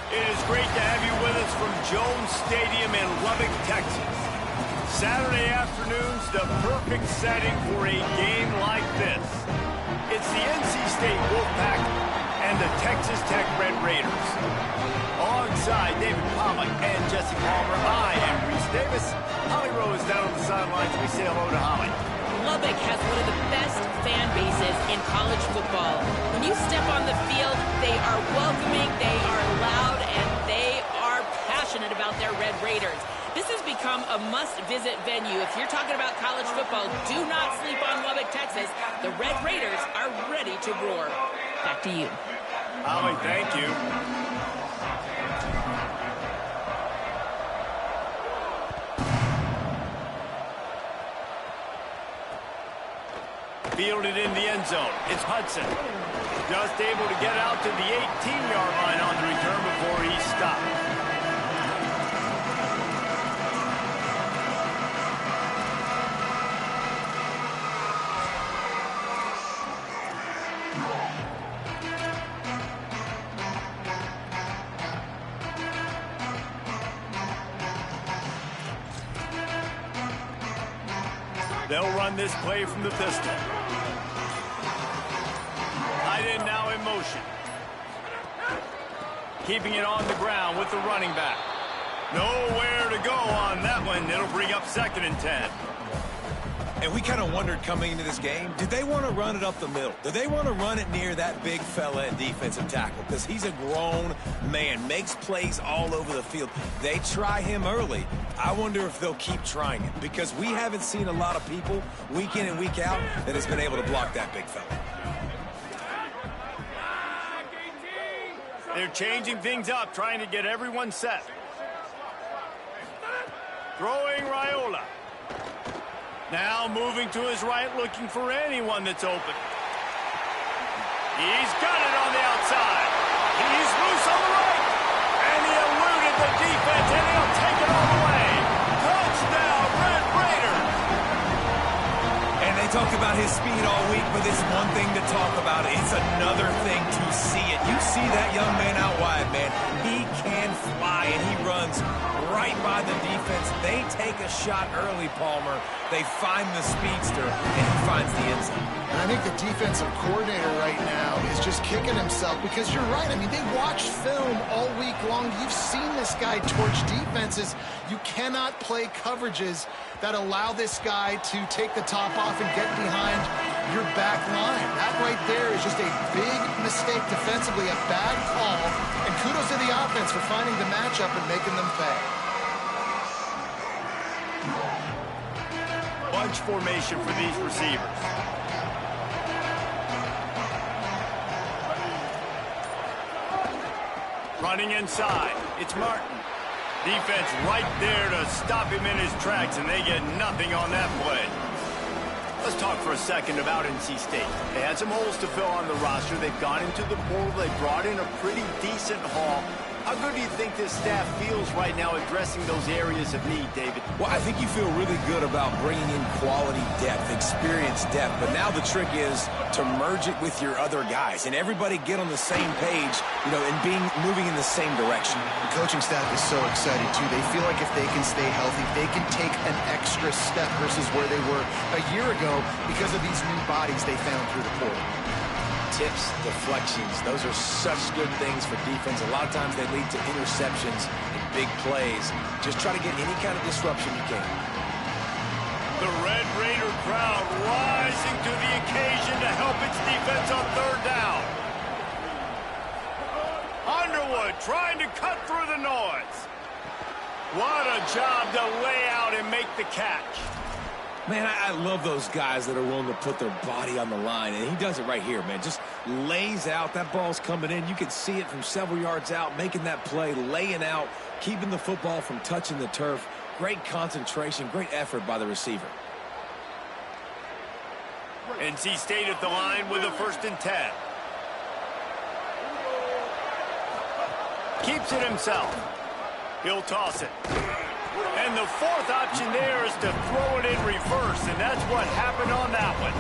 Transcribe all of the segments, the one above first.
It is great to have you with us from Jones Stadium in Lubbock, Texas. Saturday afternoon's the perfect setting for a game like this. It's the NC State Wolfpack and the Texas Tech Red Raiders. Alongside David Pollack and Jesse Palmer, I am Reese Davis. Holly Rowe is down on the sidelines. We say hello to Holly. Lubbock has one of the best fan bases in college football. When you step on the field, they are welcoming, they are loud, and they are passionate about their Red Raiders. This has become a must-visit venue. If you're talking about college football, do not sleep on Lubbock, Texas. The Red Raiders are ready to roar. Back to you. Holly, thank you. Fielded in the end zone. It's Hudson. Just able to get out to the 18-yard line on the return before he stopped. They'll run this play from the pistol. Tight end now in motion. Keeping it on the ground with the running back. Nowhere to go on that one. It'll bring up 2nd and 10. And we kind of wondered coming into this game, did they want to run it up the middle? Do they want to run it near that big fella at defensive tackle? Because he's a grown man, makes plays all over the field. They try him early. I wonder if they'll keep trying it, because we haven't seen a lot of people week in and week out that has been able to block that big fella. They're changing things up, trying to get everyone set. Throwing Raiola. Now moving to his right, looking for anyone that's open. He's got it on the outside. He's loose on the right. And he eluded the defense, and he'll take it all the way. Touchdown, Red Raiders. And they talked about his speed all week, but it's one thing to talk about. It's another thing to see it. You see that young man out wide, man. He can fly, and he runs right by the defense. They take a shot early, Palmer. They find the speedster, and he finds the end zone. And I think the defensive coordinator right now is just kicking himself, because you're right. I mean, they watched film all week long. You've seen this guy torch defenses. You cannot play coverages that allow this guy to take the top off and get behind your back line. That right there is just a big mistake defensively, a bad call. And kudos to the offense for finding the matchup and making them pay. Bunch formation for these receivers. Running inside. It's Martin. Defense right there to stop him in his tracks, and they get nothing on that play. Let's talk for a second about NC State. They had some holes to fill on the roster. They've gone into the portal. They brought in a pretty decent haul. How good do you think this staff feels right now addressing those areas of need, David? Well, I think you feel really good about bringing in quality depth, experience depth. But now the trick is to merge it with your other guys and everybody get on the same page, you know, and moving in the same direction. The coaching staff is so excited, too. They feel like if they can stay healthy, they can take an extra step versus where they were a year ago because of these new bodies they found through the portal. Tips, deflections, those are such good things for defense. A lot of times they lead to interceptions and big plays. Just try to get any kind of disruption you can. The Red Raider crowd rising to the occasion to help its defense on 3rd down. Underwood trying to cut through the noise. What a job to lay out and make the catch. Man, I love those guys that are willing to put their body on the line, and he does it right here, man. Just lays out. That ball's coming in. You can see it from several yards out, making that play, laying out, keeping the football from touching the turf. Great concentration, great effort by the receiver. NC State at the line with a 1st and 10. Keeps it himself. He'll toss it. And the 4th option there is to throw it in reverse, and that's what happened on that one.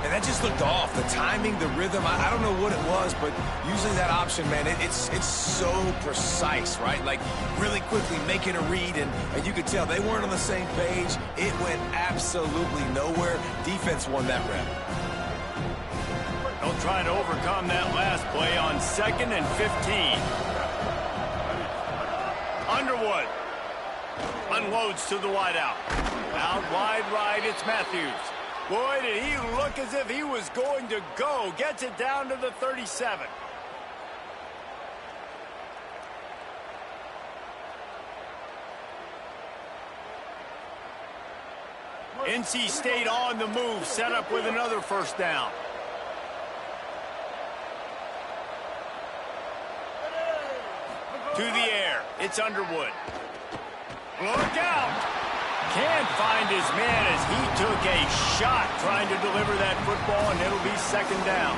And that just looked off. The timing, the rhythm, I don't know what it was, but usually that option, man, it's so precise, right? Like, really quickly making a read, and you could tell they weren't on the same page. It went absolutely nowhere. Defense won that rep. They'll try to overcome that last play on 2nd and 15. Underwood unloads to the wideout. Out wide right, it's Matthews. Boy, did he look as if he was going to go. Gets it down to the 37. NC State on the move, set up with another first down. To the air, it's Underwood. Look out! Can't find his man as he took a shot trying to deliver that football, and it'll be 2nd down.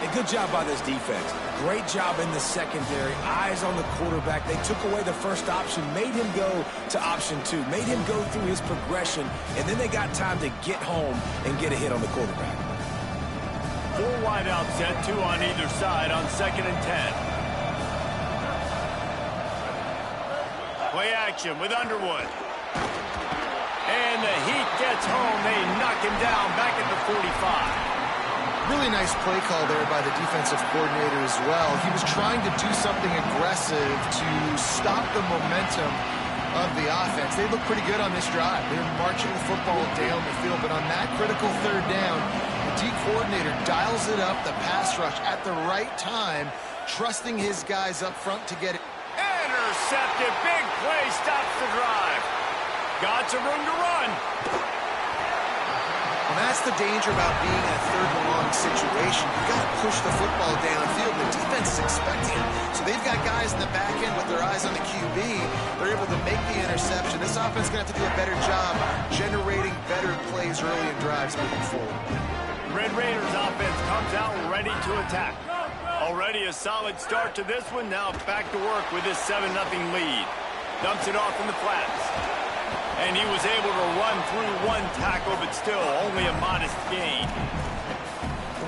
A good job by this defense. Great job in the secondary. Eyes on the quarterback. They took away the first option, made him go to option 2, made him go through his progression, and then they got time to get home and get a hit on the quarterback. 4 wideouts set, 2 on either side on 2nd and 10. Play action with Underwood. And the Heat gets home. They knock him down back at the 45. Really nice play call there by the defensive coordinator as well. He was trying to do something aggressive to stop the momentum of the offense. They look pretty good on this drive. They're marching the football down the field, but on that critical 3rd down, the D coordinator dials it up, the pass rush at the right time, trusting his guys up front to get it. Intercepted. Big play stops the drive. Got some room to run. And that's the danger about being in a 3rd and long situation. You've got to push the football downfield. The defense is expecting it. So they've got guys in the back end with their eyes on the QB. They're able to make the interception. This offense is going to have to do a better job generating better plays early in drives moving forward. Red Raiders offense comes out ready to attack. Already a solid start to this one. Now back to work with his 7-0 lead. Dumps it off in the flats. And he was able to run through 1 tackle, but still only a modest gain.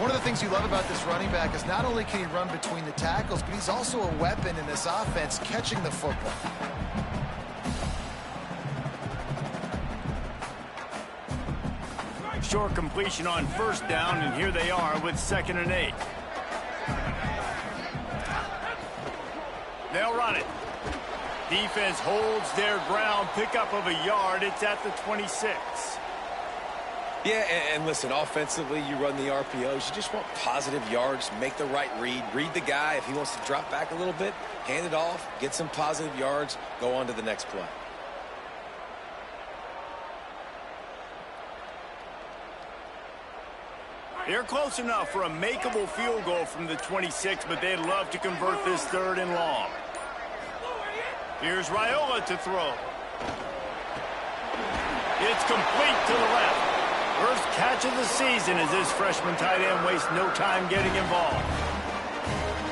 One of the things you love about this running back is not only can he run between the tackles, but he's also a weapon in this offense catching the football. Short completion on 1st down, and here they are with 2nd and 8. They'll run it. Defense holds their ground, pickup of a yard. It's at the 26. Yeah, and listen, offensively, you run the RPOs. You just want positive yards, make the right read the guy. If he wants to drop back a little bit, hand it off, get some positive yards, go on to the next play. They're close enough for a makeable field goal from the 26, but they'd love to convert this 3rd and long. Here's Raiola to throw. It's complete to the left. First catch of the season as this freshman tight end wastes no time getting involved.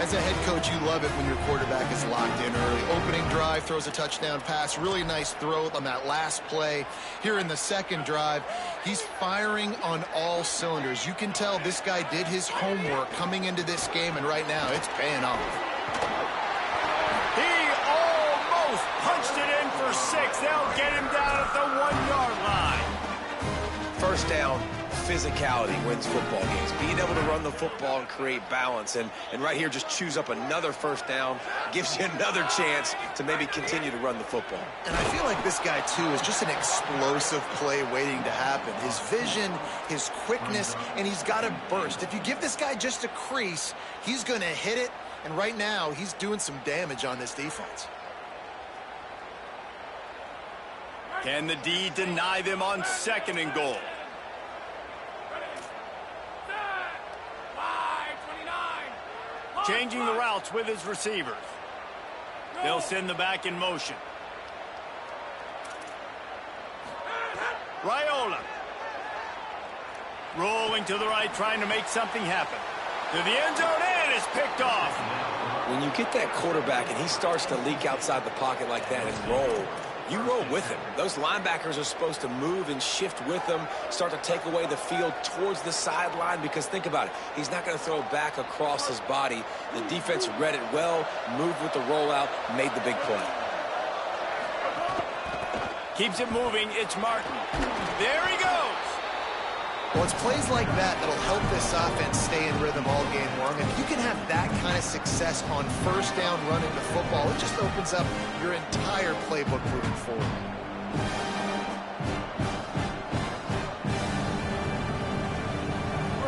As a head coach, you love it when your quarterback is locked in early. Opening drive, throws a touchdown pass. Really nice throw on that last play. Here in the 2nd drive, he's firing on all cylinders. You can tell this guy did his homework coming into this game, and right now it's paying off. Punched it in for 6. They'll get him down at the 1-yard line. First down, physicality wins football games. Being able to run the football and create balance. And right here, just choose up another first down. Gives you another chance to maybe continue to run the football. And I feel like this guy, too, is just an explosive play waiting to happen. His vision, his quickness, and he's got a burst. If you give this guy just a crease, he's going to hit it. And right now, he's doing some damage on this defense. Can the D deny them on 2nd and goal? Changing the routes with his receivers. They'll send the back in motion. Raiola. Rolling to the right, trying to make something happen. To the end zone, and it's picked off. When you get that quarterback and he starts to leak outside the pocket like that and roll, You roll with him. Those linebackers are supposed to move and shift with them, start to take away the field towards the sideline, because think about it. He's not going to throw back across his body. The defense read it well, moved with the rollout, made the big play. Keeps it moving. It's Martin. There he goes. Well, it's plays like that that'll help this offense stay in rhythm all game long. If you can have that kind of success on first down running the football, it just opens up your entire playbook moving forward.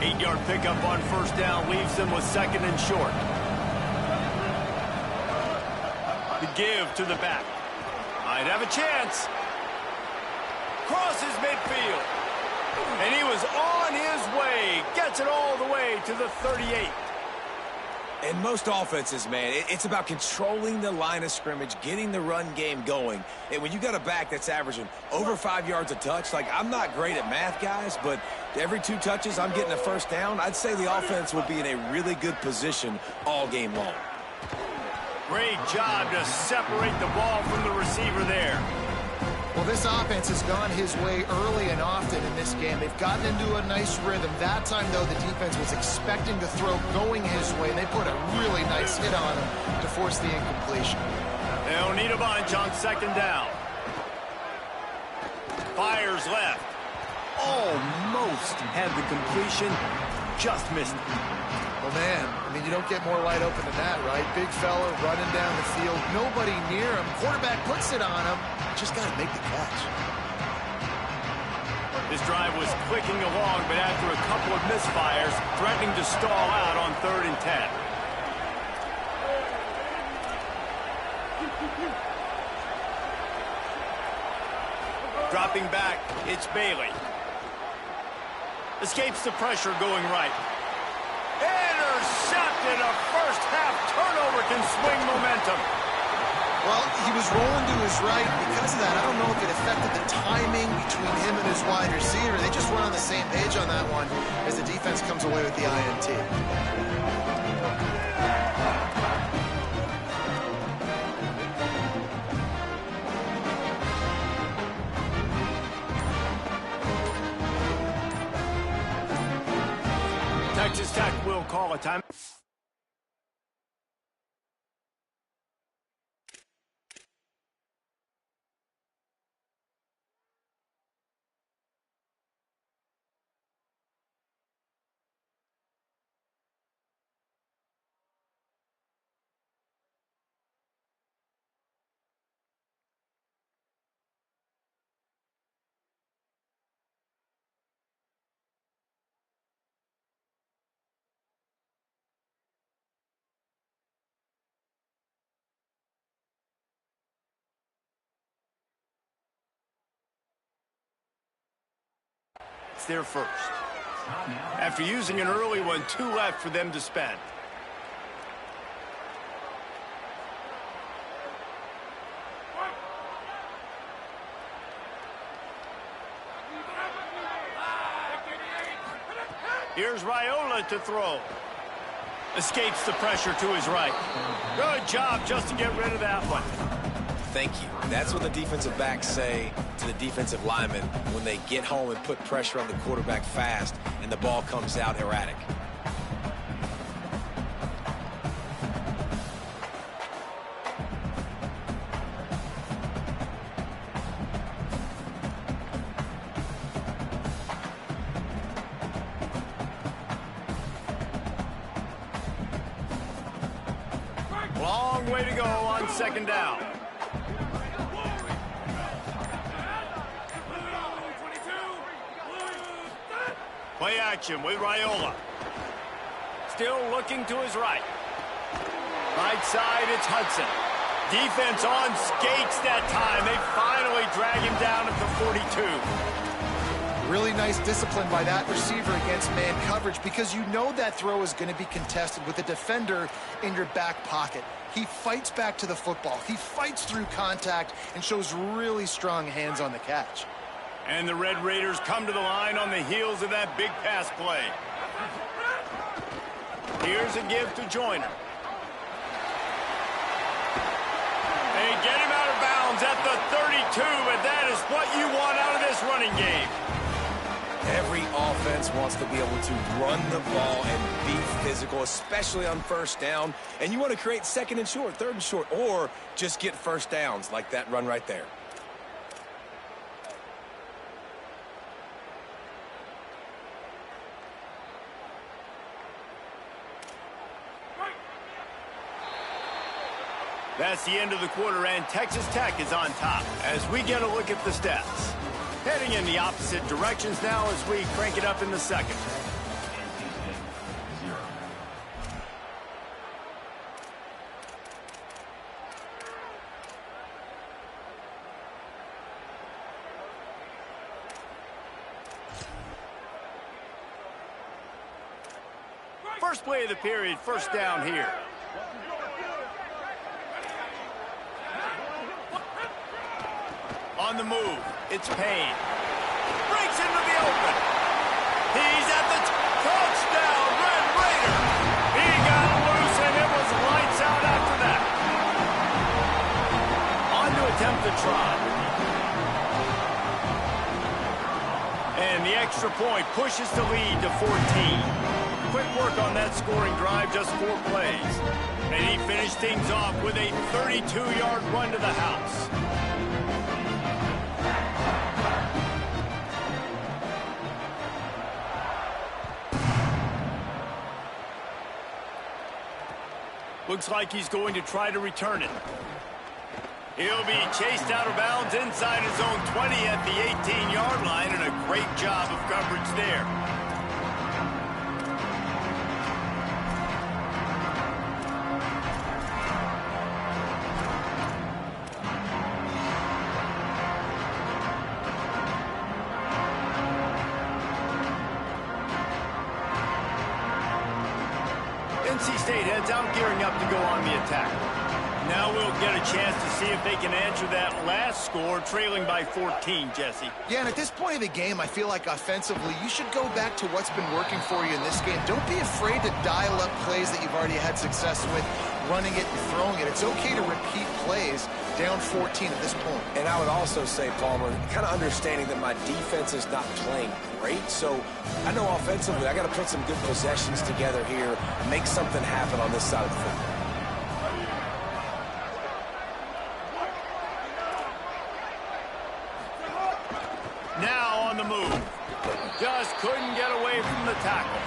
Eight-yard pickup on first down leaves them with second and short. The give to the back. Might have a chance. Crosses midfield. And he was on his way. Gets it all the way to the 38. In most offenses, man, it's about controlling the line of scrimmage, getting the run game going. And when you got a back that's averaging over 5 yards a touch, like, I'm not great at math, guys, but every 2 touches I'm getting a first down, I'd say the offense will be in a really good position all game long. Great job to separate the ball from the receiver there. Well, this offense has gone his way early and often in this game. They've gotten into a nice rhythm. That time, though, the defense was expecting the throw going his way, and they put a really nice hit on him to force the incompletion. They'll need a bunch on second down. Fires left. Almost had the completion. Just missed it. Well, man, I mean, you don't get more wide open than that, right? Big fella running down the field. Nobody near him. Quarterback puts it on him. Just got to make the catch. This drive was clicking along, but after a couple of misfires, threatening to stall out on 3rd and 10. Dropping back, it's Bailey. Escapes the pressure going right. Intercepted. A first-half turnover can swing momentum. Well, he was rolling to his right. Because of that, I don't know if it affected the timing between him and his wide receiver. They just weren't on the same page on that one as the defense comes away with the INT. Texas Tech will call a time. It's their first. After using an early one, 2 left for them to spend. Here's Raiola to throw. Escapes the pressure to his right. Good job just to get rid of that one. Thank you. That's what the defensive backs say to the defensive linemen when they get home and put pressure on the quarterback fast and the ball comes out erratic. Long way to go on second down. Play action with Raiola. Still looking to his right. Right side, it's Hudson. Defense on skates that time. They finally drag him down at the 42. Really nice discipline by that receiver against man coverage, because you know that throw is going to be contested with a defender in your back pocket. He fights back to the football. He fights through contact and shows really strong hands on the catch. And the Red Raiders come to the line on the heels of that big pass play. Here's a give to Joyner. They get him out of bounds Jones at the 32, and that is what you want out of this running game. Every offense wants to be able to run the ball and be physical, especially on first down. And you want to create second and short, third and short, or just get first downs like that run right there. That's the end of the quarter, and Texas Tech is on top as we get a look at the stats. Heading in the opposite directions now as we crank it up in the second. First play of the period, first down here. On the move, it's Payne. Breaks into the open. He's at the touchdown, Red Raider. He got loose, and it was lights out after that. On to attempt the try. And the extra point pushes the lead to 14. Quick work on that scoring drive, just 4 plays. And he finished things off with a 32-yard run to the house. Looks like he's going to try to return it. He'll be chased out of bounds inside his own 20 at the 18-yard line, and a great job of coverage there. NC State heads out, gearing up to go on the attack. Now we'll get a chance to see if they can answer that last score, trailing by 14, Jesse. Yeah, and at this point of the game, I feel like offensively, you should go back to what's been working for you in this game. Don't be afraid to dial up plays that you've already had success with, running it and throwing it. It's okay to repeat plays down 14 at this point. And I would also say, Palmer, kind of understanding that my defense is not playing great, so I know offensively I got to put some good possessions together here, make something happen on this side of the football. Now on the move. Just couldn't get away from the tackle.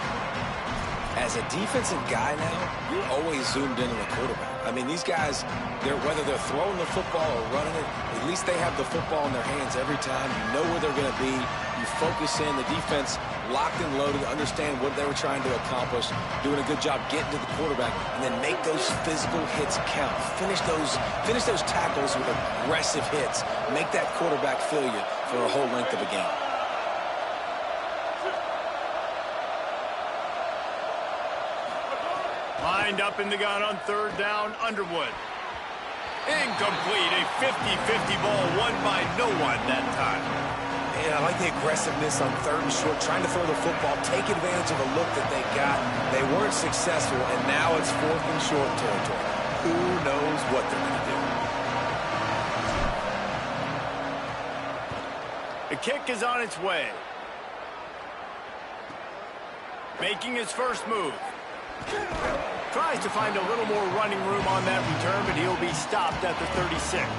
As a defensive guy now, you're always zoomed in on the quarterback. I mean, these guys, whether they're throwing the football or running it, at least they have the football in their hands every time. You know where they're going to be. You focus in. The defense locked and loaded, understand what they were trying to accomplish, doing a good job getting to the quarterback, and then make those physical hits count. Finish those tackles with aggressive hits. Make that quarterback feel you for a whole length of a game. Lined up in the gun on third down, Underwood. Incomplete, a 50-50 ball won by no one that time. Yeah, I like the aggressiveness on third and short, trying to throw the football, take advantage of a look that they got. They weren't successful, and now it's fourth and short territory. Who knows what they're going to do? The kick is on its way. Making his first move. Tries to find a little more running room on that return, but he'll be stopped at the 36.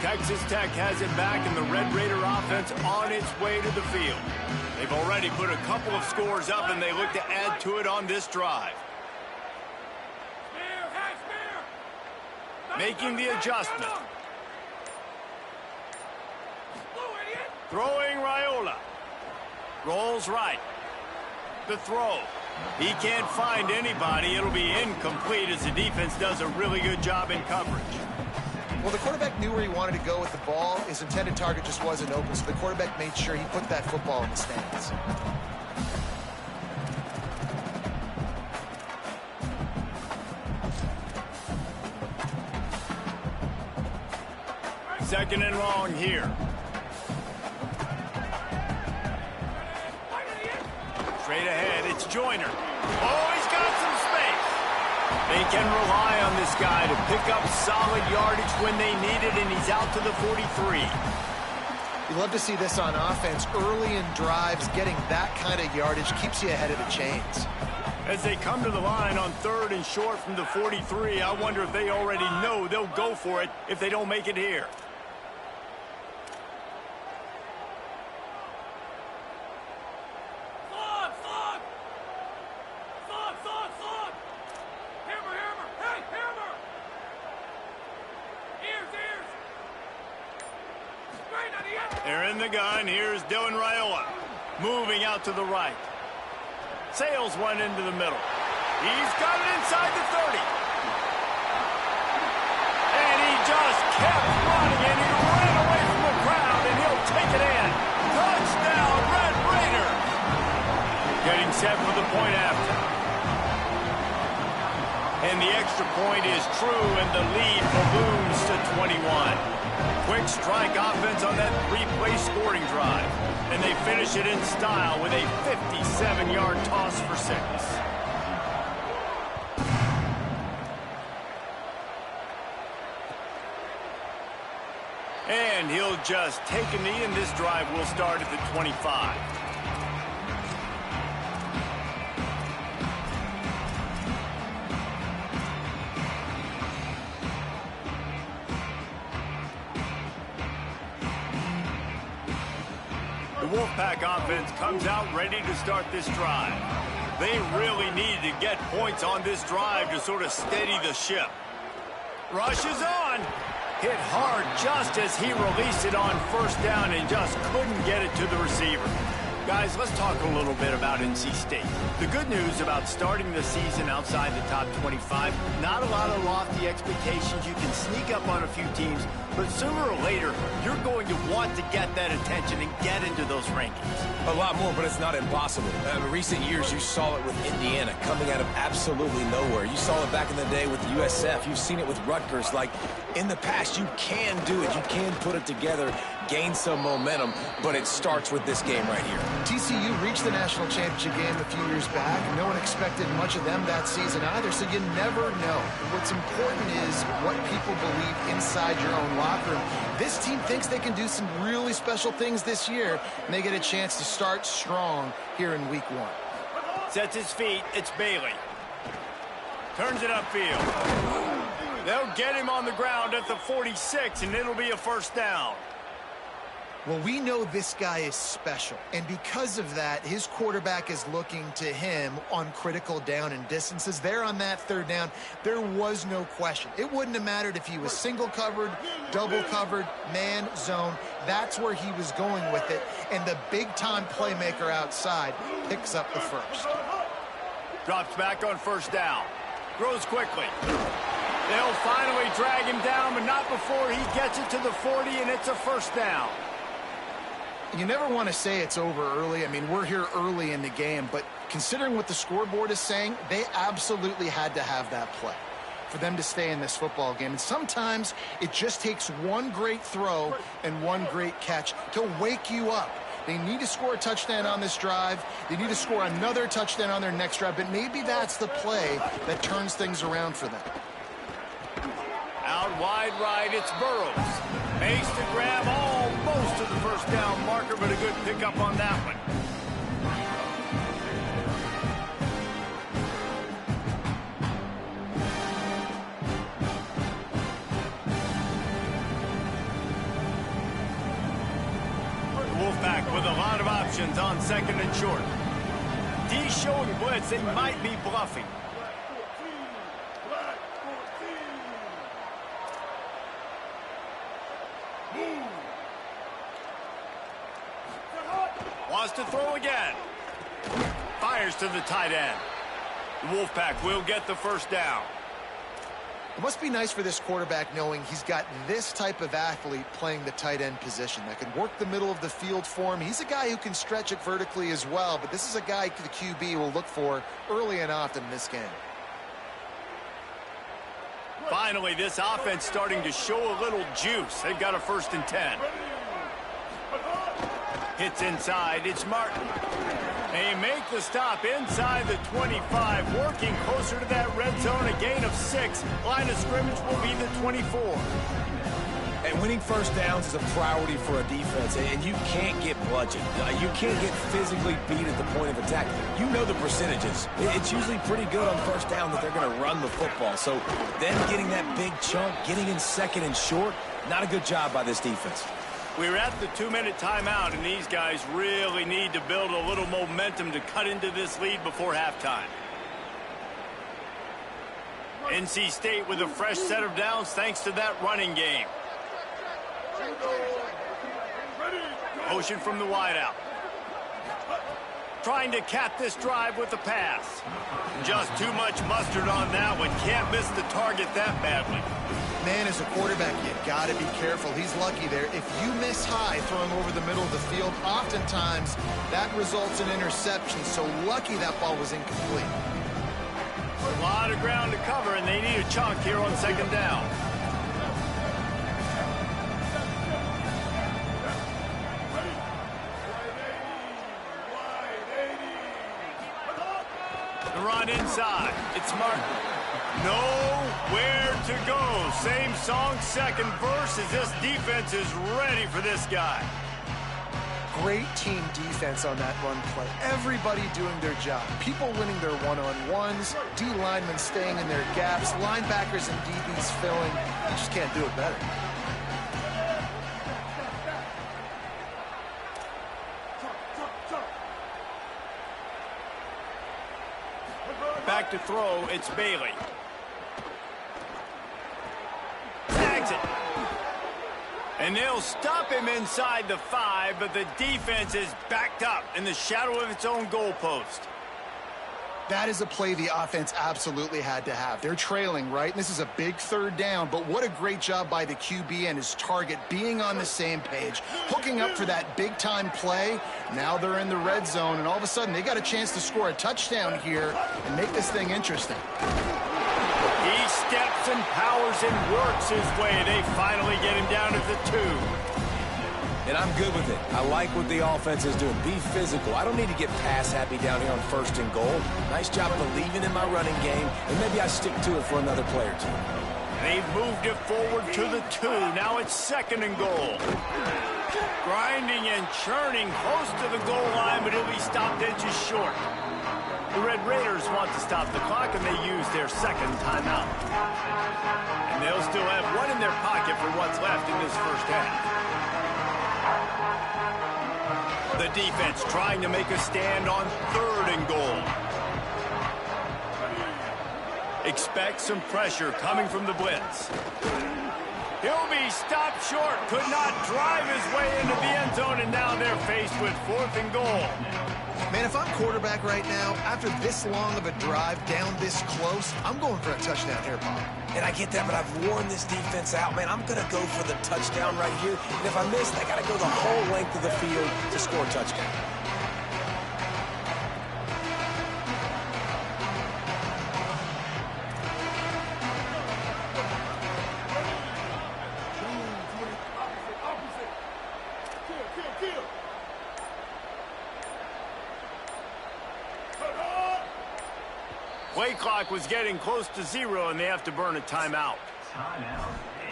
Texas Tech has it back, and the Red Raider offense on its way to the field. They've already put a couple of scores up, and they look to add to it on this drive. Making the adjustment. Throwing Raiola. Rolls right. The throw. He can't find anybody. It'll be incomplete as the defense does a really good job in coverage. Well, the quarterback knew where he wanted to go with the ball. His intended target just wasn't open, so the quarterback made sure he put that football in the stands. Second and long here. Straight ahead, it's Joyner. Oh, he's got some space. They can rely on this guy to pick up solid yardage when they need it, and he's out to the 43. You love to see this on offense. Early in drives, getting that kind of yardage keeps you ahead of the chains. As they come to the line on 3rd and short from the 43, I wonder if they already know they'll go for it if they don't make it here. They're in the gun. Here's Dylan Raiola. Moving out to the right. Sails one into the middle. He's got it inside the 30. And he just kept running, and he ran away from the crowd, and he'll take it in. Touchdown, Red Raider. Getting set for the point after. And the extra point is true, and the lead balloons to 21. Quick strike offense on that 3-play scoring drive. And they finish it in style with a 57-yard toss for 6. And he'll just take a knee, and this drive will start at the 25. The Wolfpack offense comes out ready to start this drive. They really need to get points on this drive to sort of steady the ship. Rush is on. Hit hard just as he released it on 1st down and just couldn't get it to the receiver. Guys, let's talk a little bit about NC State. The good news about starting the season outside the top 25, not a lot of lofty expectations. You can sneak up on a few teams, but sooner or later, you're going to want to get that attention and get into those rankings. A lot more, but it's not impossible. In recent years, you saw it with Indiana coming out of absolutely nowhere. You saw it back in the day with USF. You've seen it with Rutgers. Like, in the past, you can do it. You can put it together, gain some momentum, but it starts with this game right here. TCU reached the national championship game a few years back. No one expected much of them that season either, so you never know. What's important is what people believe inside your own locker room. This team thinks they can do some really special things this year, and they get a chance to start strong here in week 1. Sets his feet. It's Bailey. Turns it upfield. They'll get him on the ground at the 46, and it'll be a 1st down. Well, we know this guy is special, and because of that, his quarterback is looking to him on critical down and distances. There on that 3rd down, there was no question. It wouldn't have mattered if he was single covered, double covered, man, zone. That's where he was going with it, and the big-time playmaker outside picks up the 1st. Drops back on 1st down. Throws quickly. They'll finally drag him down, but not before he gets it to the 40, and it's a 1st down. You never want to say it's over early. I mean, we're here early in the game, but considering what the scoreboard is saying, they absolutely had to have that play for them to stay in this football game. And sometimes it just takes one great throw and one great catch to wake you up. They need to score a touchdown on this drive. They need to score another touchdown on their next drive, but maybe that's the play that turns things around for them. Out wide right, it's Burrows. Makes the grab almost to the 1st down marker, but a good pickup on that one. The Wolfpack with a lot of options on 2nd and short. D showing blitz, they might be bluffing. Wants to throw again. Fires to the tight end. The Wolfpack will get the 1st down. It must be nice for this quarterback knowing he's got this type of athlete playing the tight end position that can work the middle of the field for him. He's a guy who can stretch it vertically as well, but this is a guy the QB will look for early and often in this game. Finally, this offense starting to show a little juice. They've got a 1st and 10. Hits inside. It's Martin. They make the stop inside the 25, working closer to that red zone, a gain of 6. Line of scrimmage will be the 24. And winning first downs is a priority for a defense, and you can't get bludgeoned. You can't get physically beat at the point of attack. You know the percentages. It's usually pretty good on first down that they're going to run the football. So then getting that big chunk, getting in second and short, not a good job by this defense. We're at the 2-minute timeout, and these guys really need to build a little momentum to cut into this lead before halftime. NC State with a fresh set of downs thanks to that running game. Motion from the wideout. Trying to cap this drive with the pass. Just too much mustard on that one. Can't miss the target that badly. Man, as a quarterback, you got to be careful. He's lucky there. If you miss high throwing over the middle of the field, oftentimes that results in interception. So lucky that ball was incomplete. A lot of ground to cover, and they need a chunk here on second down. The run inside. It's Martin. Nowhere to go. Same song, second verse, as this defense is ready for this guy. Great team defense on that run play. Everybody doing their job. People winning their one-on-ones, D linemen staying in their gaps, linebackers and DBs filling. You just can't do it better. Back to throw, it's Bailey. Tags it. And they'll stop him inside the 5, but the defense is backed up in the shadow of its own goalpost. That is a play the offense absolutely had to have. They're trailing, right? And this is a big third down, but what a great job by the QB and his target being on the same page, hooking up for that big-time play. Now they're in the red zone, and all of a sudden they got a chance to score a touchdown here and make this thing interesting. He steps and powers and works his way. They finally get him down to the 2. And I'm good with it. I like what the offense is doing. Be physical. I don't need to get pass happy down here on first and goal. Nice job believing in my running game, and maybe I stick to it for another play or two. They've moved it forward to the 2. Now it's second and goal. Grinding and churning close to the goal line, but he'll be stopped inches short. The Red Raiders want to stop the clock, and they use their second timeout. And they'll still have one in their pocket for what's left in this first half. The defense trying to make a stand on third and goal. Expect some pressure coming from the blitz. He'll be stopped short. Could not drive his way into the end zone, and now they're faced with fourth and goal. Man, if I'm quarterback right now, after this long of a drive down this close, I'm going for a touchdown here, Bob. And I get that, but I've worn this defense out, man. I'm going to go for the touchdown right here. And if I miss, I got to go the whole length of the field to score a touchdown. Play clock was getting close to 0, and they have to burn a timeout.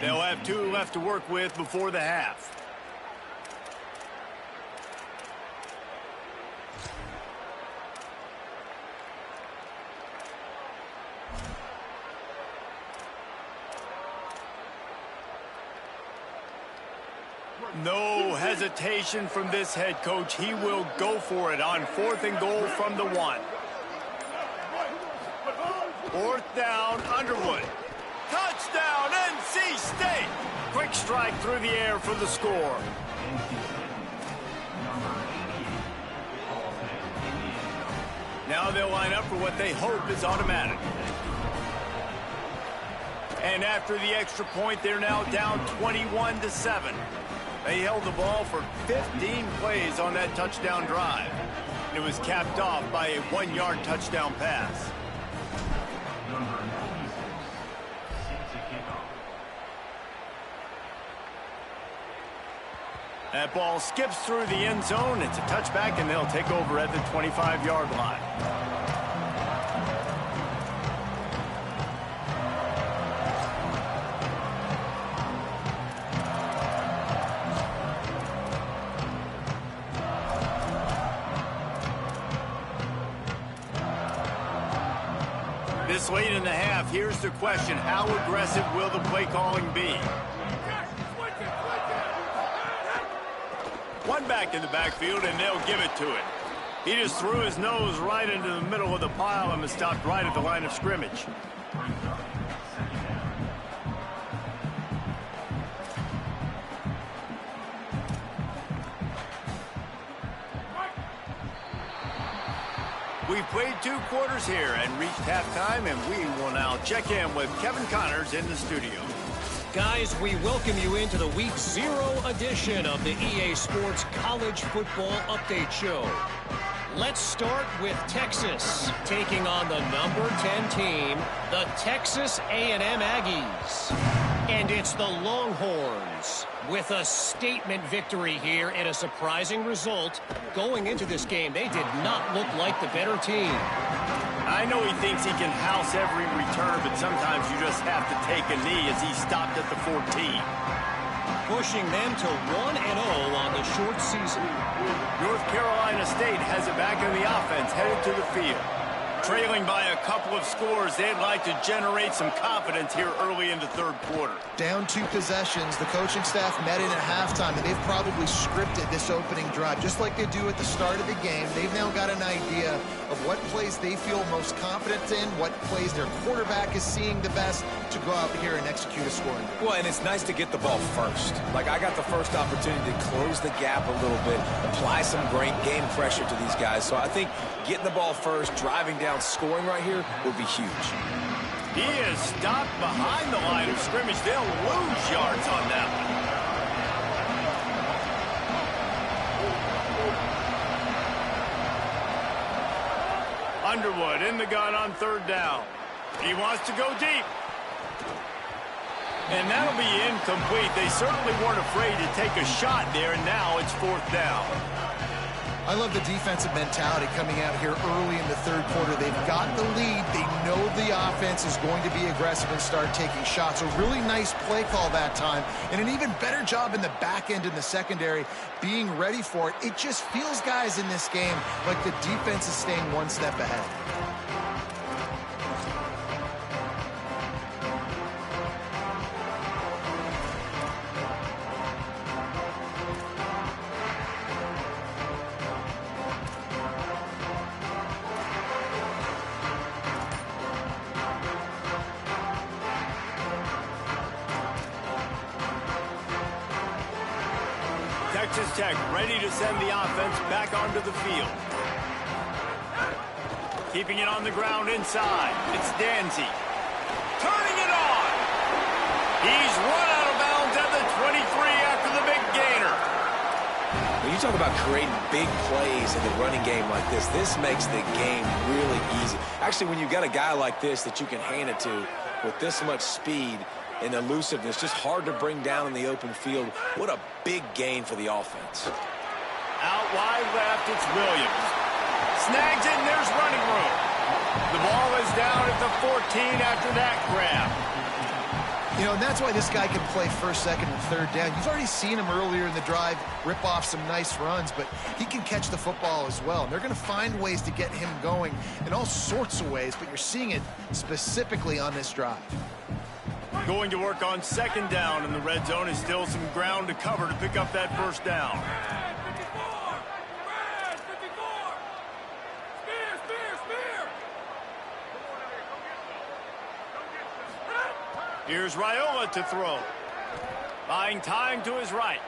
They'll have 2 left to work with before the half. No hesitation from this head coach. He will go for it on fourth and goal from the 1. Fourth down, Underwood. Touchdown, NC State. Quick strike through the air for the score. Now they'll line up for what they hope is automatic. And after the extra point, they're now down 21-7. They held the ball for 15 plays on that touchdown drive. It was capped off by a 1-yard touchdown pass. That ball skips through the end zone. It's a touchback, and they'll take over at the 25-yard line. This late in the half, here's the question. How aggressive will the play calling be? One back in the backfield, and they'll give it to it. He just threw his nose right into the middle of the pile and was stopped right at the line of scrimmage. We've played 2 quarters here and reached halftime, and we will now check in with Kevin Connors in the studio. Guys, we welcome you into the Week 0 edition of the EA Sports College Football Update Show. Let's start with Texas, taking on the number 10 team, the Texas A&M Aggies. And it's the Longhorns with a statement victory here and a surprising result. Going into this game, they did not look like the better team. I know he thinks he can house every return, but sometimes you just have to take a knee as he stopped at the 14. Pushing them to 1-0 on the short season. North Carolina State has it back in the offense, headed to the field. Trailing by a couple of scores, they'd like to generate some confidence here early in the third quarter. Down 2 possessions, the coaching staff met in at halftime, and they've probably scripted this opening drive. Just like they do at the start of the game, they've now got an idea of what plays they feel most confident in, what plays their quarterback is seeing the best to go out here and execute a scoring. Well, and it's nice to get the ball first. Like, I got the first opportunity to close the gap a little bit, apply some great game pressure to these guys. So I think getting the ball first, driving down, scoring right here would be huge. He is stopped behind the line of scrimmage. They'll lose yards on that one. Underwood in the gun on 3rd down. He wants to go deep. And that'll be incomplete. They certainly weren't afraid to take a shot there, and now it's 4th down. I love the defensive mentality coming out here early in the third quarter. They've got the lead. They know the offense is going to be aggressive and start taking shots. A really nice play call that time, and an even better job in the back end in the secondary being ready for it. It just feels, guys, in this game like the defense is staying one step ahead. Texas Tech ready to send the offense back onto the field. Keeping it on the ground inside. It's Danzy. Turning it on. He's run out of bounds at the 23 after the big gainer. When you talk about creating big plays in the running game like this makes the game really easy. Actually, when you've got a guy like this that you can hand it to with this much speed and elusiveness, just hard to bring down in the open field. What a big gain for the offense. Out wide left, it's Williams. Snags it, and there's running room. The ball is down at the 14 after that grab. You know, and that's why this guy can play first, second, and third down. You've already seen him earlier in the drive rip off some nice runs, but he can catch the football as well. And they're going to find ways to get him going in all sorts of ways, but you're seeing it specifically on this drive. Going to work on 2nd down in the red zone. Is still some ground to cover to pick up that 1st down. Here's Raiola to throw. Buying time to his right.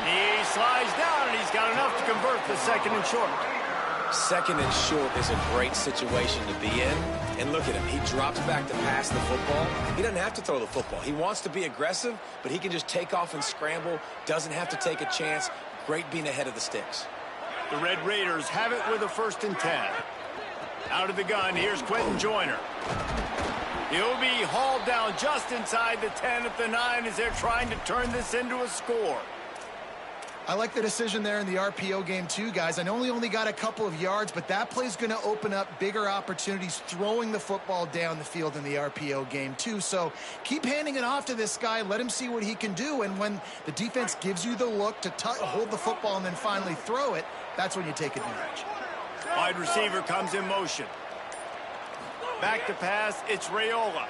He slides down, and he's got enough to convert the 2nd and short. 2nd and short is a great situation to be in. And look at him. He drops back to pass the football. He doesn't have to throw the football. He wants to be aggressive, but he can just take off and scramble. Doesn't have to take a chance. Great being ahead of the sticks. The Red Raiders have it with a 1st and 10. Out of the gun, here's Quentin Joyner. He'll be hauled down just inside the 10 at the 9 as they're trying to turn this into a score. I like the decision there in the RPO game too, guys. I know he only got a couple of yards, but that play's going to open up bigger opportunities throwing the football down the field in the RPO game too. So keep handing it off to this guy. Let him see what he can do. And when the defense gives you the look to hold the football and then finally throw it, that's when you take advantage. Wide receiver comes in motion. Back to pass, it's Raiola.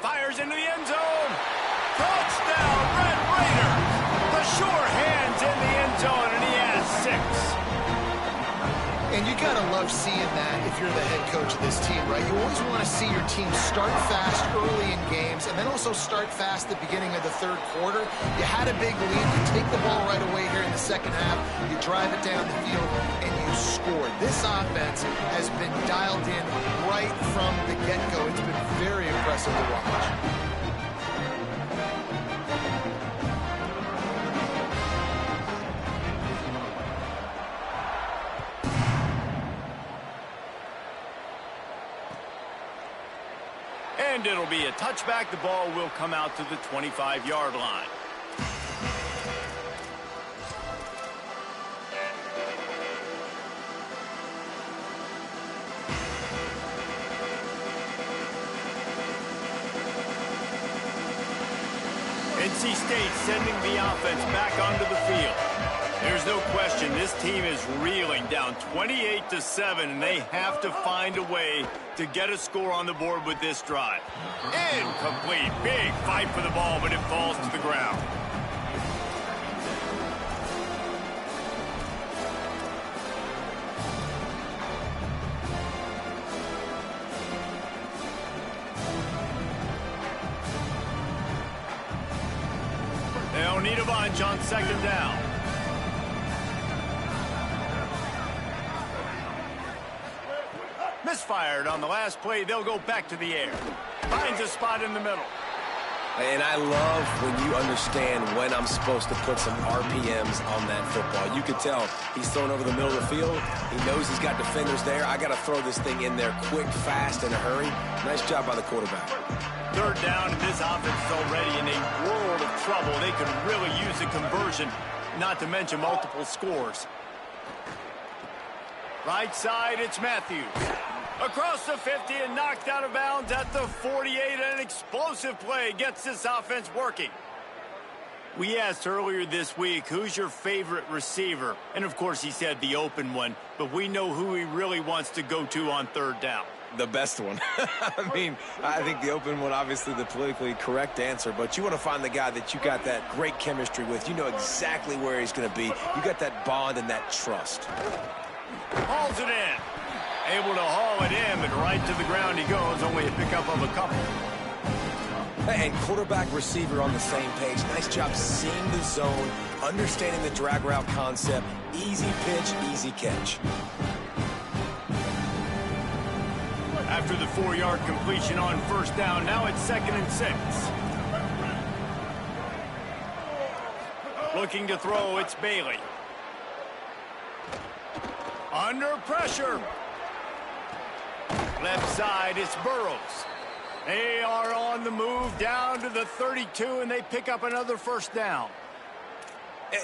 Fires into the end zone. Touchdown, Red Raiders. The sure hands in the end zone, and he has 6. And you got to love seeing that if you're the head coach of this team, right? You always want to see your team start fast early in games and then also start fast at the beginning of the third quarter. You had a big lead. You take the ball right away here in the second half. You drive it down the field, and you score. This offense has been dialed in right from the get-go. It's been very impressive to watch. And it'll be a touchback. The ball will come out to the 25-yard line. NC State sending the offense back onto the field. There's no question this team is reeling down 28-7, and they have to find a way to get a score on the board with this drive. Incomplete. Big fight for the ball, but it falls to the ground. They'll need a bunch on second down. Misfired on the last play. They'll go back to the air. Finds a spot in the middle. And I love when you understand when I'm supposed to put some RPMs on that football. You could tell he's thrown over the middle of the field. He knows he's got defenders there. I got to throw this thing in there quick, fast, in a hurry. Nice job by the quarterback. Third down, and this offense is already in a world of trouble. They could really use a conversion, not to mention multiple scores. Right side, it's Matthews. Across the 50 and knocked out of bounds at the 48. An explosive play gets this offense working. We asked earlier this week, who's your favorite receiver? And, of course, he said the open one. But we know who he really wants to go to on third down. The best one. I mean, I think the open one, obviously the politically correct answer, but you want to find the guy that you got that great chemistry with. You know exactly where he's going to be. You got that bond and that trust. Hauls it in. Able to haul it in, but right to the ground he goes. Only a pickup of a couple. And quarterback receiver on the same page. Nice job seeing the zone, understanding the drag route concept. Easy pitch, easy catch. After the 4-yard completion on first down, now it's 2nd and 6. Looking to throw, it's Bailey. Under pressure. Left side, it's Burrows. They are on the move down to the 32, and they pick up another first down.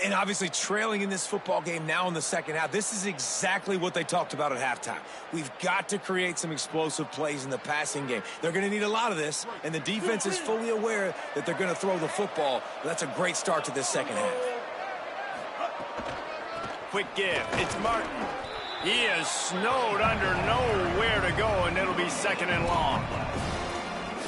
And obviously trailing in this football game now in the second half. This is exactly what they talked about at halftime. We've got to create some explosive plays in the passing game. They're going to need a lot of this, and the defense is fully aware that they're going to throw the football. That's a great start to this second half. Quick give. It's Martin. He is snowed under, nowhere to go, and it'll be 2nd and long.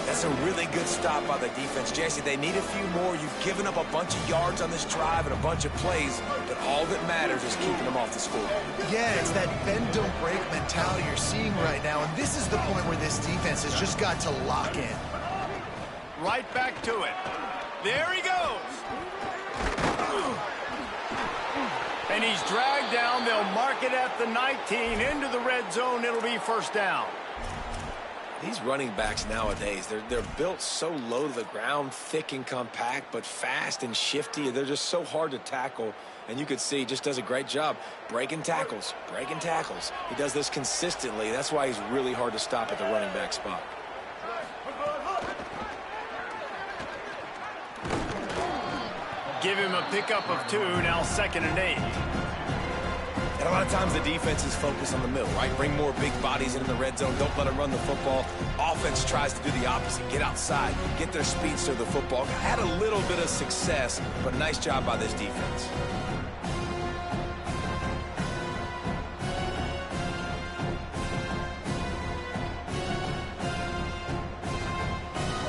That's a really good stop by the defense. Jesse, they need a few more. You've given up a bunch of yards on this drive and a bunch of plays, but all that matters is keeping them off the score. Yeah, it's that bend, don't break mentality you're seeing right now, and this is the point where this defense has just got to lock in. Right back to it. There he goes. And he's dragged down. They'll mark it at the 19. Into the red zone. It'll be first down. These running backs nowadays, they're built so low to the ground, thick and compact, but fast and shifty. They're just so hard to tackle. And you could see he just does a great job breaking tackles, breaking tackles. He does this consistently. That's why he's really hard to stop at the running back spot. give him a pickup of 2, now 2nd and 8. And a lot of times the defense is focused on the middle, right? Bring more big bodies into the red zone. Don't let them run the football. Offense tries to do the opposite. Get outside. Get their speeds to the football. Had a little bit of success, but nice job by this defense.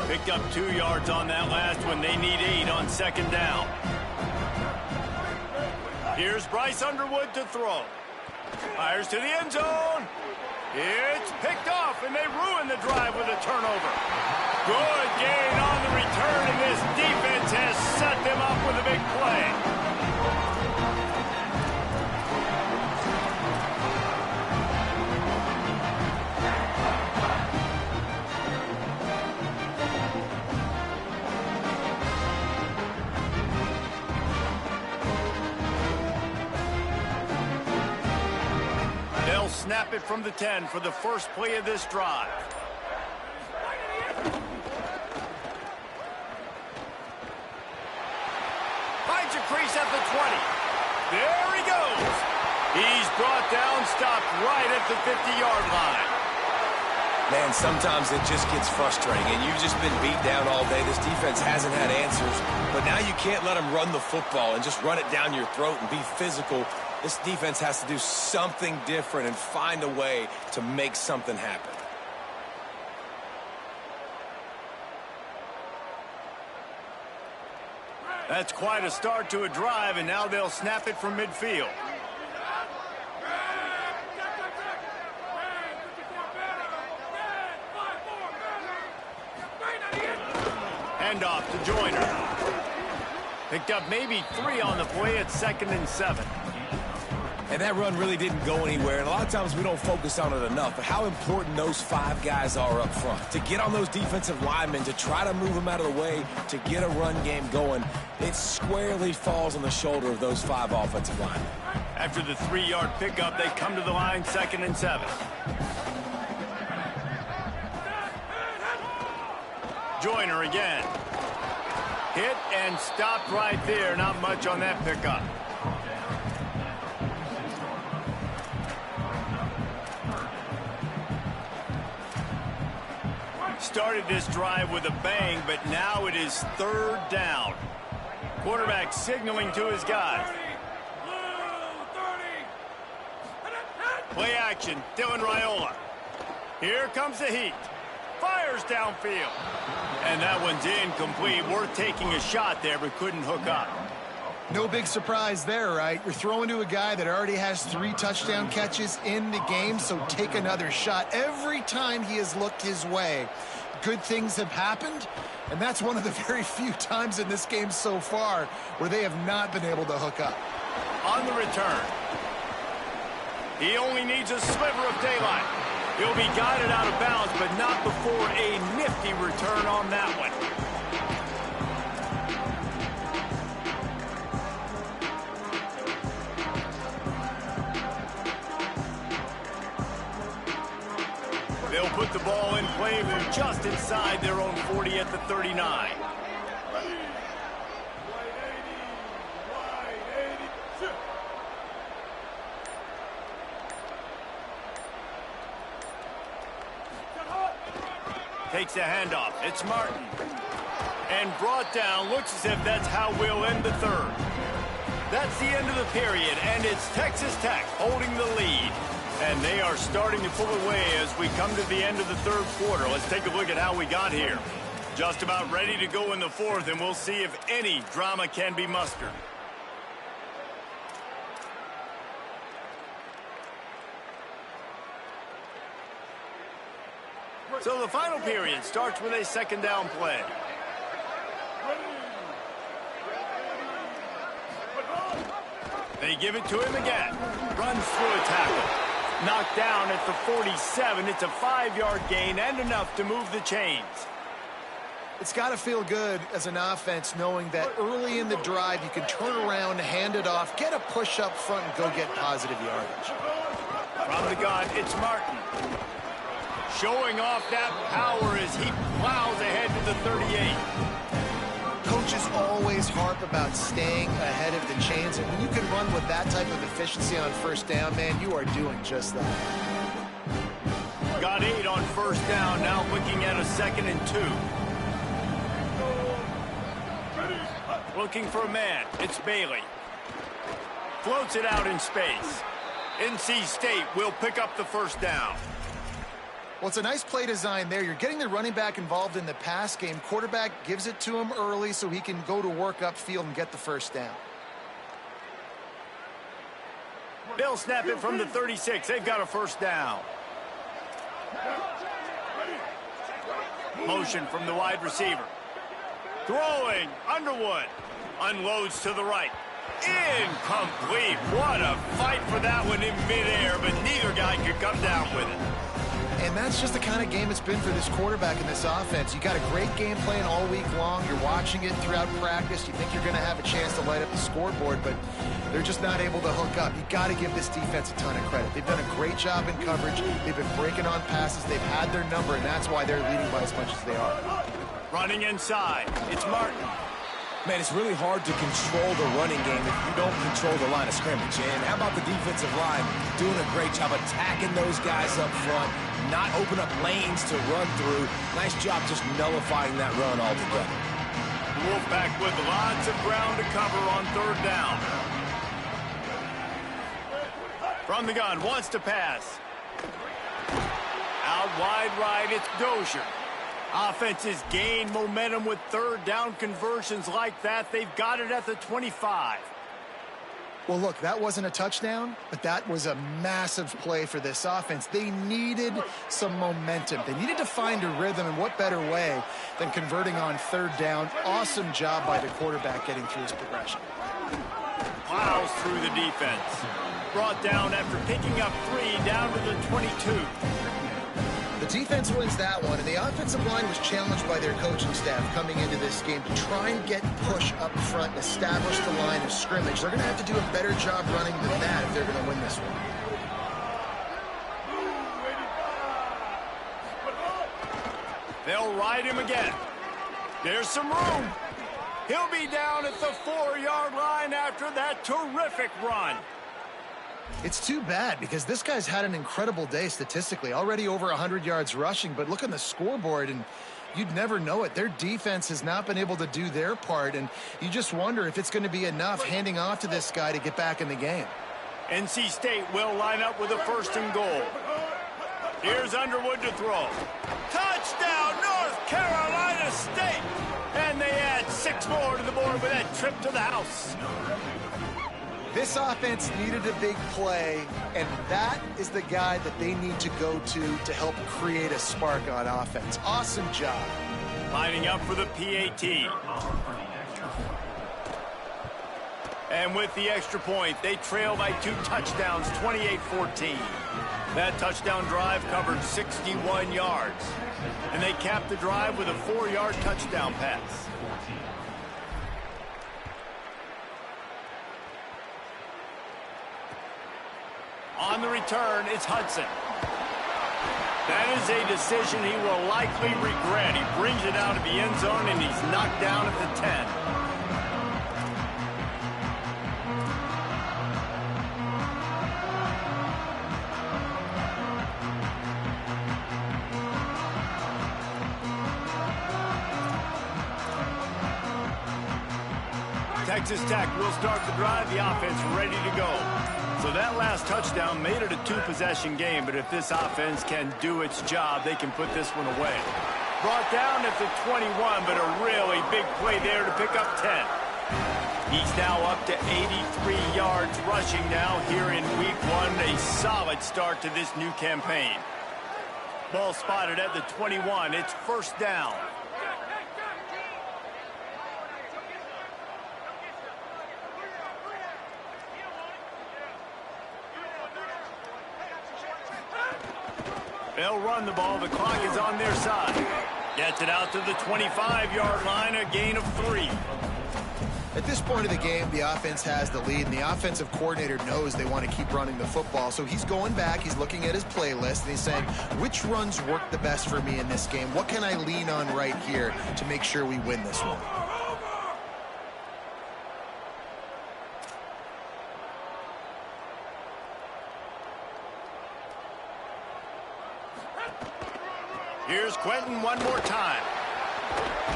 Picked up 2 yards on that last one. They need 8 on 2nd down. Here's Bryce Underwood to throw. Fires to the end zone. It's picked off, and they ruin the drive with a turnover. Good gain on the return, and this defense has set them up with a big play. They'll snap it from the 10 for the first play of this drive. Finds a crease at the 20. There he goes. He's brought down, stopped right at the 50-yard line. Man, sometimes it just gets frustrating, and you've just been beat down all day. This defense hasn't had answers, but now you can't let them run the football and just run it down your throat and be physical. This defense has to do something different and find a way to make something happen. That's quite a start to a drive, and now they'll snap it from midfield. Handoff to Joyner. Picked up maybe 3 on the play at 2nd and 7. And that run really didn't go anywhere, and a lot of times we don't focus on it enough, but how important those 5 guys are up front. To get on those defensive linemen, to try to move them out of the way, to get a run game going, it squarely falls on the shoulder of those 5 offensive linemen. After the 3-yard pickup, they come to the line 2nd and 7. Joyner again. Hit and stopped right there. Not much on that pickup. Started this drive with a bang, but now it is 3rd down. Quarterback signaling to his guys. Play action, Dylan Raiola. Here comes the heat. Fires downfield. And that one's incomplete. Worth taking a shot there, but couldn't hook up. No big surprise there, right? You're throwing to a guy that already has 3 touchdown catches in the game, so take another shot. Every time he has looked his way, good things have happened, and that's one of the very few times in this game so far where they have not been able to hook up. On the return, he only needs a sliver of daylight. He'll be guided out of bounds, but not before a nifty return on that one. They'll put the ball in play from just inside their own 40 at the 39. Takes a handoff. It's Martin. And brought down. Looks as if that's how we'll end the 3rd. That's the end of the period, and it's Texas Tech holding the lead. And they are starting to pull away as we come to the end of the 3rd quarter. Let's take a look at how we got here. Just about ready to go in the 4th, and we'll see if any drama can be mustered. So the final period starts with a 2nd down play. They give it to him again. Runs through a tackle. Knocked down at the 47. It's a 5-yard gain and enough to move the chains. It's got to feel good as an offense knowing that early in the drive you can turn around, hand it off, get a push up front, and go get positive yardage. From the gun, it's Martin. Showing off that power as he plows ahead to the 38. coaches always harp about staying ahead of the chains, and when you can run with that type of efficiency on first down, man, you are doing just that. Got 8 on first down, now looking at a 2nd and 2. Looking for a man, it's Bailey. Floats it out in space. NC State will pick up the first down. Well, it's a nice play design there. You're getting the running back involved in the pass game. Quarterback gives it to him early so he can go to work upfield and get the first down. They'll snap it from the 36. They've got a first down. Motion from the wide receiver. Throwing, Underwood. Unloads to the right. Incomplete. What a fight for that one in midair, but neither guy could come down with it. And that's just the kind of game it's been for this quarterback in this offense. You got a great game plan all week long. You're watching it throughout practice. You think you're going to have a chance to light up the scoreboard, but they're just not able to hook up. You got to give this defense a ton of credit. They've done a great job in coverage. They've been breaking on passes. They've had their number, and that's why they're leading by as much as they are. Running inside. It's Martin. Man, it's really hard to control the running game if you don't control the line of scrimmage. And how about the defensive line doing a great job attacking those guys up front, not open up lanes to run through. Nice job just nullifying that run altogether. Wolfpack with lots of ground to cover on third down. From the gun, wants to pass. Out wide right, it's Dozier. Offenses gain momentum with third down conversions like that. They've got it at the 25. Well, look, that wasn't a touchdown, but that was a massive play for this offense. They needed some momentum. They needed to find a rhythm, and what better way than converting on third down. Awesome job by the quarterback getting through his progression. Plows through the defense. Brought down after picking up 3 down to the 22. The defense wins that one, and the offensive line was challenged by their coaching staff coming into this game to try and get push up front and establish the line of scrimmage. They're going to have to do a better job running than that if they're going to win this one. They'll ride him again. There's some room. He'll be down at the 4-yard line after that terrific run. It's too bad because this guy's had an incredible day statistically, already over 100 yards rushing, but look on the scoreboard and you'd never know it. Their defense has not been able to do their part, and you just wonder if it's going to be enough handing off to this guy to get back in the game. NC State will line up with a 1st and goal. Here's Underwood to throw. Touchdown, North Carolina State! And they add 6 more to the board with that trip to the house. This offense needed a big play, and that is the guy that they need to go to help create a spark on offense. Awesome job. Lining up for the PAT. And with the extra point, they trail by 2 touchdowns, 28-14. That touchdown drive covered 61 yards. And they capped the drive with a 4-yard touchdown pass. On the return, it's Hudson. That is a decision he will likely regret. He brings it out of the end zone, and he's knocked down at the 10. Texas Tech will start the drive. The offense ready to go. So that last touchdown made it a 2-possession game, but if this offense can do its job, they can put this one away. Brought down at the 21, but a really big play there to pick up 10. He's now up to 83 yards rushing now here in week 1. A solid start to this new campaign. Ball spotted at the 21. It's 1st down. They'll run the ball. The clock is on their side. Gets it out to the 25-yard line, a gain of 3. At this point of the game, the offense has the lead, and the offensive coordinator knows they want to keep running the football. So he's going back, he's looking at his playlist, and he's saying, which runs work the best for me in this game? What can I lean on right here to make sure we win this one? Here's Quentin one more time.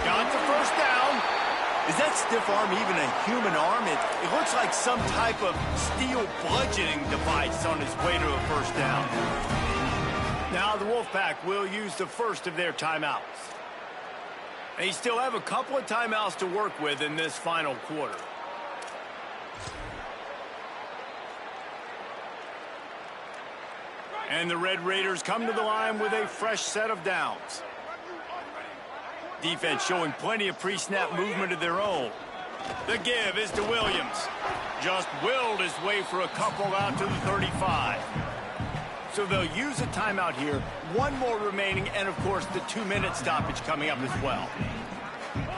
Got the first down. Is that stiff arm even a human arm? It looks like some type of steel bludgeoning device on its way to a first down. Now the Wolfpack will use the first of their timeouts. They still have a couple of timeouts to work with in this final quarter. And the Red Raiders come to the line with a fresh set of downs. Defense showing plenty of pre-snap movement of their own. The give is to Williams. Just willed his way for a couple out to the 35. So they'll use a timeout here. One more remaining, and of course the 2-minute stoppage coming up as well.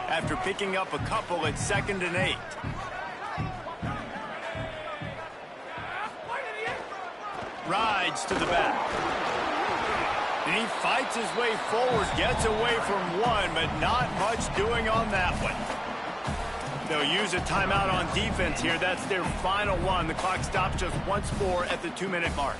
After picking up a couple at 2nd and 8. Rides to the back. And he fights his way forward, gets away from one, but not much doing on that one. They'll use a timeout on defense here. That's their final one. The clock stops just once more at the 2-minute mark.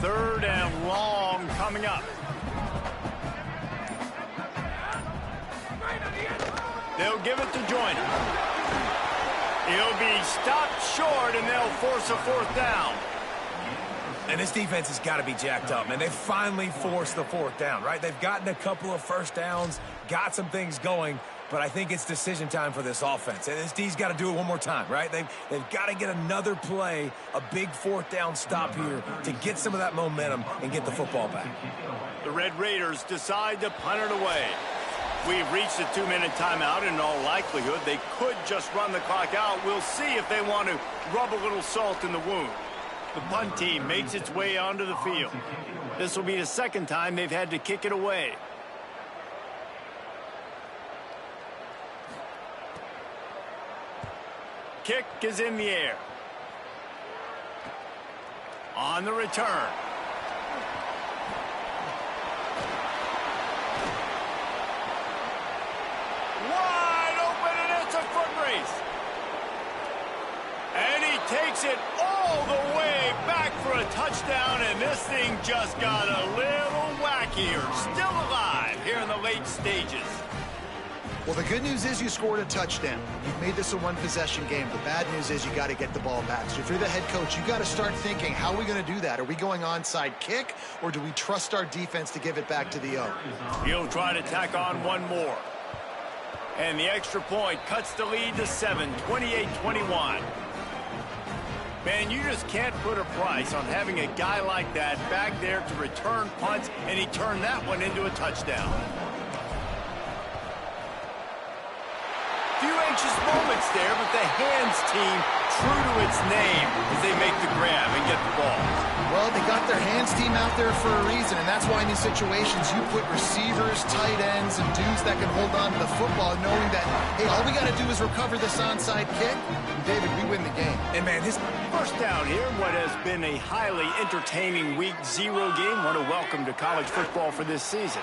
Third and long coming up. They'll give it to Joyner. He'll be stopped short, and they'll force a 4th down. And this defense has got to be jacked up, man. They finally forced the 4th down, right? They've gotten a couple of first downs, got some things going, but I think it's decision time for this offense. And this D's got to do it one more time, right? They've got to get another play, a big 4th down stop here to get some of that momentum and get the football back. The Red Raiders decide to punt it away. We've reached the 2-minute timeout. In all likelihood, they could just run the clock out. We'll see if they want to rub a little salt in the wound. The punt team makes its way onto the field. This will be the 2nd time they've had to kick it away. Kick is in the air. On the return. Wide open, and it's a foot race. And he takes it all the way back for a touchdown, and this thing just got a little wackier. Still alive here in the late stages. Well, the good news is you scored a touchdown. You've made this a one-possession game. The bad news is you got to get the ball back. So if you're the head coach, you got to start thinking, how are we going to do that? Are we going onside kick, or do we trust our defense to give it back to the O? He'll try to tack on one more. And the extra point cuts the lead to 7, 28-21. Man, you just can't put a price on having a guy like that back there to return punts, and he turned that one into a touchdown. Few anxious moments there, but the hands team true to its name as they make the grab and get the ball. Well, they got their hands team out there for a reason, and that's why in these situations you put receivers, tight ends, and dudes that can hold on to the football, knowing that, hey, all we got to do is recover this onside kick. And David, we win the game. And, man, this first down here, what has been a highly entertaining Week 0 game. What a welcome to college football for this season.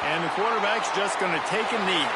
And the quarterback's just going to take a knee.